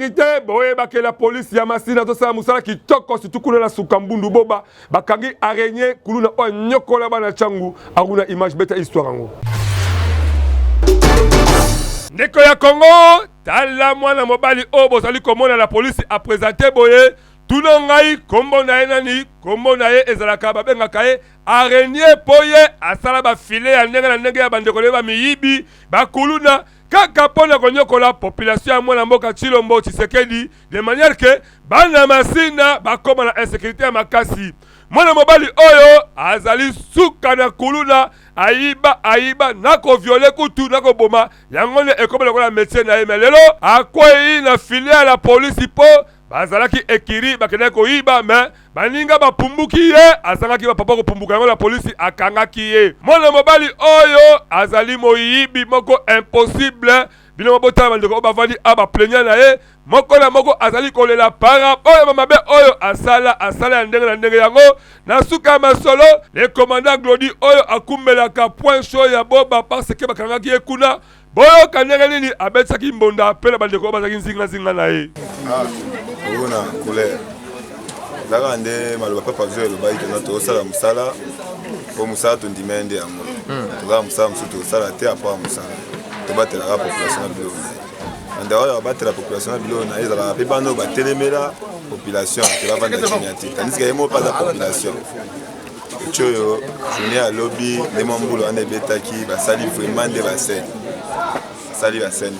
Ite boye bake la police ya masina to sa musala kitoko surtout kuna la sukambundu boba bakangi araignée kuluna o nyokola bana changu akuna image beta histoire ngo. Ndeko ya Congo tala mwana mobali o bozali komona la police a présenté boye tuna ngai kombo na ye nani kombo na ye ezalaka babengaka ye araignée poye asala ba filet ya ndenge na ndenge ya bandeko le ba miyibi bakuluna kaka pona konyokola population ya mwana mboka Chilombo Tshisekedi de manière que bana masina bakoma na insécurité ya makasi. Mwana mobali oyo azali suka na kuluna aiba nako viole kutu nako boma yangone ekobela kola métier na ye melelo akwei na filia la police po bazalaki ekiri bakene ko iba mais baninga bapumbuki ye azangaki bapapa ko pumbuka yango la police akangaki ye. Mwana mobali oyo azali moyibi moko impossible bino mabota bandeko bavandi aba plenya na ye moko na moko azali kolela para oyo mabe oyo asala ndenge na ndenge yango na suka masolo le commandant Glody oyo akumbelaka point chaud ya boba parce que bakangaki ye kuna boyo kanenge nini abetsaki mbonda pela bandeko bazaki nzinga na ye. Ona colère. Daga ande maluba papa zo eloba ikena to sala musala ko musala to ndimende yango. Toza musala musuto sala te apa musala. To batela la population bilo. Ande oyo batela population bilo na ezala pe bano batelemela population te ba vanda chinyati. Tandis que yemo pas la population. Choyo juni a lobby les mambulo ande betaki ba sali vraiment de ba scène. Sali la scène.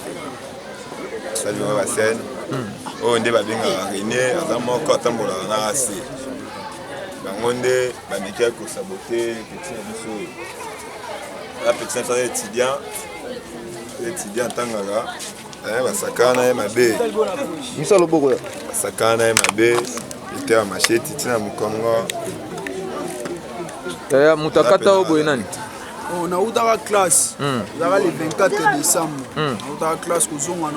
Sali la scène. Oh nde babenga René azamoko atambola na asi bango nde bamika ko saboter petit na biso la petit na étudiant tangala basakana ye mabe misalo boko basakana ye mabe ite ya machete tina mukongo ya mutakata oboye nani. On a eu la classe, le 24 décembre, on a eu la classe kuzonga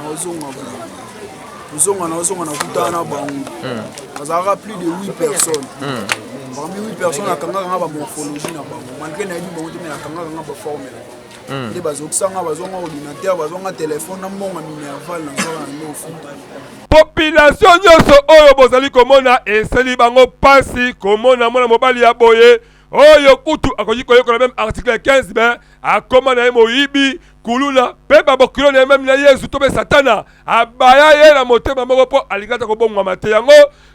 na ozonga kutana bango. On a plus de 8 personnes. Parmi 8 personnes, on a kanga morphologie na bango. Malgré na bango mais na kanga ba forme. Les bazokisanga bazonga ordinateur, bazonga téléphone na mbonga minerval na ngala population nyoso oyo bozali komona eseli bango pasi komona mwana mobali ya boye oyo kutu akoki koyokola même article 15 ben akoma na ye moyibi kuluna pe babokilo na ye même na Yesu to be satana abaya ye na motema moko po alingata kobongwa te yango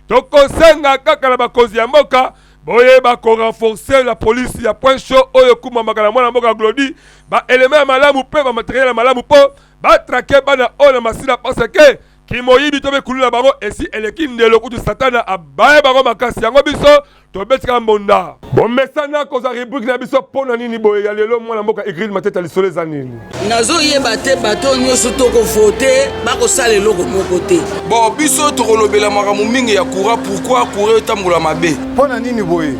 tokosenga kaka na bakozi ya mboka boye bako renforcer la police ya point chaud oyo kuma makala mwana mboka Glody ba élément ya malamu pe ba matériel ya malamu po ba traquer bana ona masina parce que ki moyibi to be kuluna bango esi eleki ndelo kutu satana abaya bango makasi yango biso to betika mbonda bomesana koza rubrique na biso pona nini boye ya lelo mwana mboka église mateta lisole za nini nazo yeba te bato nyoso toko voter bako sala eloko moko te bon biso tokolobela makamu mingi ya courant pourquoi courant etambola mabe pona nini boye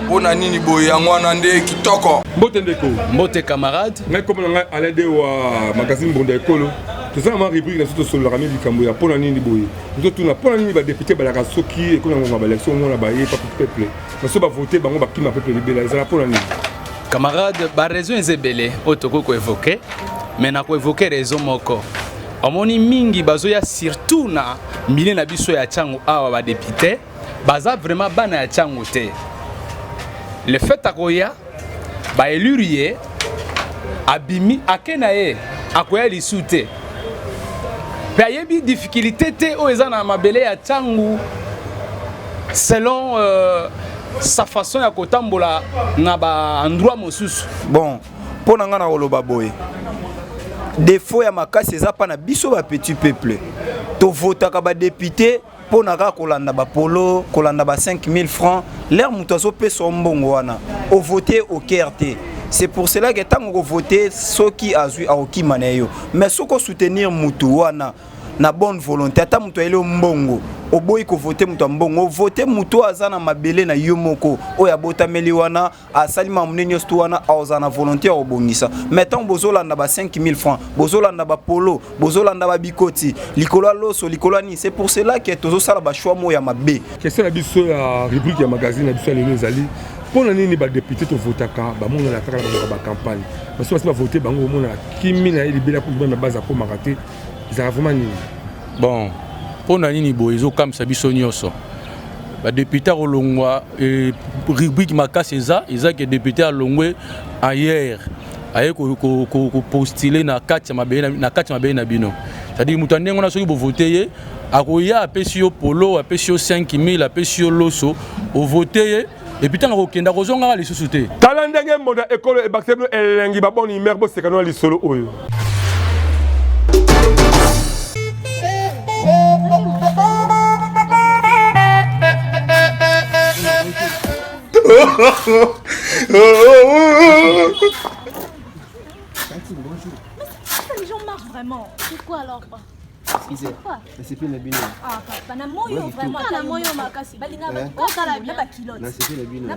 pona nini boye yango wana nde kitoko mbote ndeko mbote camarade ngai komona ngai Alain de wa magazine Mbonda Ekolo tozala ma rubrique na soto solo rami bikambo ya pona nini boye tozotuna pona nini ba député balaka soki ekona ngoma ba élection mona ba ye pas peuple na so ba voter bango ba kima peuple libéral ezala pona nini camarade ba raison ezebele otoko ko évoquer mais na ko évoquer raison moko omoni mingi bazoya surtout na milieu na biso ya chango awa ba député baza vraiment bana ya chango te le fait akoya ba élurie abimi akena ye akoya lisute pe ayebi difficulté te o eza na mabele ya changu selon sa façon ya kotambola na ba endroit mosusu. Bon pona nga na oloba boye défaut ya makasi eza pa na biso ba petit peuple to votaka ba député pona ka kolanda ba polo kolanda ba 5000 francs l'air muto azo pesa mbongo wana o voter au KRT. C'est pour cela que tant qu'on vote ceux qui a joué à Okimaneyo mais ceux qui soutenir mutu wana na bonne volonté ata mutu ele mbongo oboyi ko voter mutu mbongo voter mutu azana mabele na yomoko oya botameli wana asalima munenyo stu wana azana volonté obongisa mettons bozolanda ba 5000 francs bozolanda ba polo bozolanda ba bikoti likolo loso likolo ni c'est pour cela que tozo sala ba choix mo ya mabe question la biso ya rubrique ya magazine na biso lelo ezali pona nini ba député to votaka ba mona la kaka ba campagne parce que ba voter bango mona kimi na libela pour même base à ko makate ça vraiment nini bon mpona nini boye ezokamwisa biso nyonso badepute akolongwa rubrique makasi ezaki depute alongwe ailleurs aye kopostule na kati ya mabele na bino c'est-à-dire moto ndenge wana soki bovote ye akoya apesi yo polo apesi yo 5000 apesi yo loso ovote ye epuis ntango kokenda kozongaka lisusu te tala ndenge mbonda ekolo ebakisi bino elengi baboni mer bosekana na lisolo oyo Les gens marchent vraiment. C'est quoi alors? C'est quoi? C'est plus la bino. Ah, pas na moyo vraiment. Pas na moyo makasi. Balinga ba kilo. C'est plus la bino.